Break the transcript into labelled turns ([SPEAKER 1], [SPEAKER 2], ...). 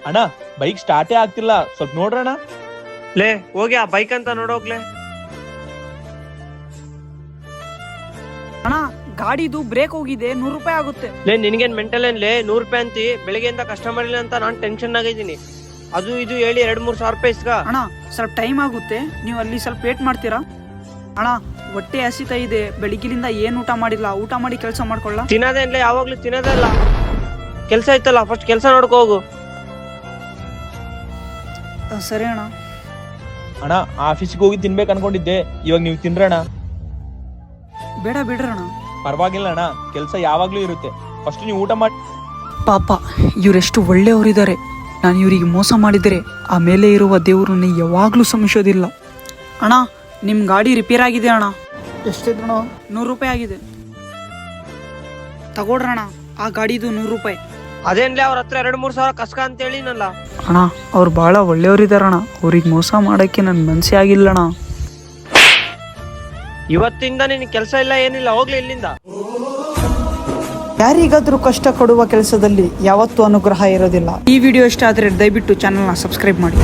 [SPEAKER 1] ಅಣ್ಣ ಬೈಕ್ ಸ್ಟಾರ್ಟೇ ಆಗ್ತಿಲ್ಲ, ಸ್ವಲ್ಪ ನೋಡ್ರಣ್ಣ.
[SPEAKER 2] ಲೇ ಹೋಗಿ ಆ ಬೈಕ್ ಅಂತ ನೋಡೋಗ್ಲೆ.
[SPEAKER 3] ಅಣ್ಣ ಗಾಡಿದು ಬ್ರೇಕ್ ಹೋಗಿದೆ, 100 ರೂಪಾಯಿ ಆಗುತ್ತೆ.
[SPEAKER 2] ಲೇ ನಿನ್ಗೇನ್ ಮೆಂಟಲ್ ಏನ್ಲೇ? 100 ರೂಪಾಯಿ ಅಂತಿ, ಬೆಳಿಗ್ಗೆಯಿಂದ ಕಸ್ಟಮರ್ ಇಲ್ಲ ಅಂತ ನಾನ್ ಟೆನ್ಷನ್ ಆಗಿದ್ದೀನಿ. ಅದು ಇದು ಹೇಳಿ 2-3 ಸಾವಿರ ರೂಪಾಯಿ ಇಸ್ಕ.
[SPEAKER 3] ಅಣ್ಣ ಸ್ವಲ್ಪ ಟೈಮ್ ಆಗುತ್ತೆ, ನೀವು ಅಲ್ಲಿ ಸ್ವಲ್ಪ ವೇಟ್ ಮಾಡ್ತೀರಾ? ಅಣ್ಣ ಹೊಟ್ಟೆ ಹಸಿತಾ ಇದೆ, ಬೆಳಿಗ್ಗಿಲಿಂದ ಏನ್ ಊಟ ಮಾಡಿಲ್ಲ, ಊಟ ಮಾಡಿ ಕೆಲಸ ಮಾಡ್ಕೊಳ್ಳ.
[SPEAKER 2] ತಿನ್ನೋದೇ ಇಲ್ಲ, ಯಾವಾಗ್ಲೂ ತಿನ್ನೋದೇ ಇಲ್ಲ. ಕೆಲ್ಸ ಐತಲ್ಲ, ಫಸ್ಟ್ ಕೆಲ್ಸ ನೋಡ್ಕೋ ಹೋಗು.
[SPEAKER 3] ಸರಿ ಅಣ್ಣ.
[SPEAKER 1] ಅಣ್ಣ ಆಫೀಸಿಗೆ ಹೋಗಿ ತಿನ್ಬೇಕು ಅನ್ಕೊಂಡಿದ್ದೆ, ಇವಾಗ ನೀವು ತಿನ್ರಣ್ಣ.
[SPEAKER 3] ಬೇಡ ಬಿಡ್ರಣ್ಣ.
[SPEAKER 1] ಪರವಾಗಿಲ್ಲ ಅಣ್ಣ, ಕೆಲ್ಸ ಯಾವಾಗ್ಲೂ ಇರುತ್ತೆ, ಫಸ್ಟ್ ನೀವು ಊಟ ಮಾಡಿ.
[SPEAKER 3] ಪಾಪ ಇವರೆಷ್ಟು ಒಳ್ಳೆಯವರಿದ್ದಾರೆ. ನಾನು ಇವರಿಗೆ ಮೋಸ ಮಾಡಿದರೆ ಆ ಮೇಲೆ ಇರುವ ದೇವರನ್ನು ಯಾವಾಗ್ಲೂ ಶ್ರಮಿಸೋದಿಲ್ಲ. ಅಣ್ಣ ನಿಮ್ ಗಾಡಿ ರಿಪೇರ್ ಆಗಿದೆ ಅಣ್ಣ. ಎಷ್ಟಿದ್ರಣ? 100 ರೂಪಾಯಿ ಆಗಿದೆ. ತಗೊಳ್ರಣ್ಣ, ಆ ಗಾಡಿದು 100 ರೂಪಾಯಿ.
[SPEAKER 2] ಅದೇನ್ಲೇ ಅವ್ರ ಹತ್ರ 2-3 ಸಾವಿರ ಕಸ್ಕ ಅಂತ ಹೇಳಿನಲ್ಲ.
[SPEAKER 3] ಅಣ್ಣ ಅವ್ರು ಬಹಳ ಒಳ್ಳೆಯವರಿದ್ದಾರಣ್ಣ, ಅವ್ರಿಗೆ ಮೋಸ ಮಾಡಕ್ಕೆ ನನ್ ಮನ್ಸೇ ಆಗಿಲ್ಲಣ್ಣ.
[SPEAKER 2] ಇವತ್ತಿಂದ ನಿನ್ ಕೆಲ್ಸ ಇಲ್ಲ, ಏನಿಲ್ಲ, ಹೋಗ್ಲಿ ಇಲ್ಲಿಂದ.
[SPEAKER 3] ಯಾರಿಗಾದ್ರೂ ಕಷ್ಟ ಕೊಡುವ ಕೆಲಸದಲ್ಲಿ ಯಾವತ್ತೂ ಅನುಗ್ರಹ ಇರೋದಿಲ್ಲ. ಈ ವಿಡಿಯೋ ಇಷ್ಟ ಆದ್ರೆ ದಯವಿಟ್ಟು ಚಾನೆಲ್ನ ಸಬ್ಸ್ಕ್ರೈಬ್ ಮಾಡಿ.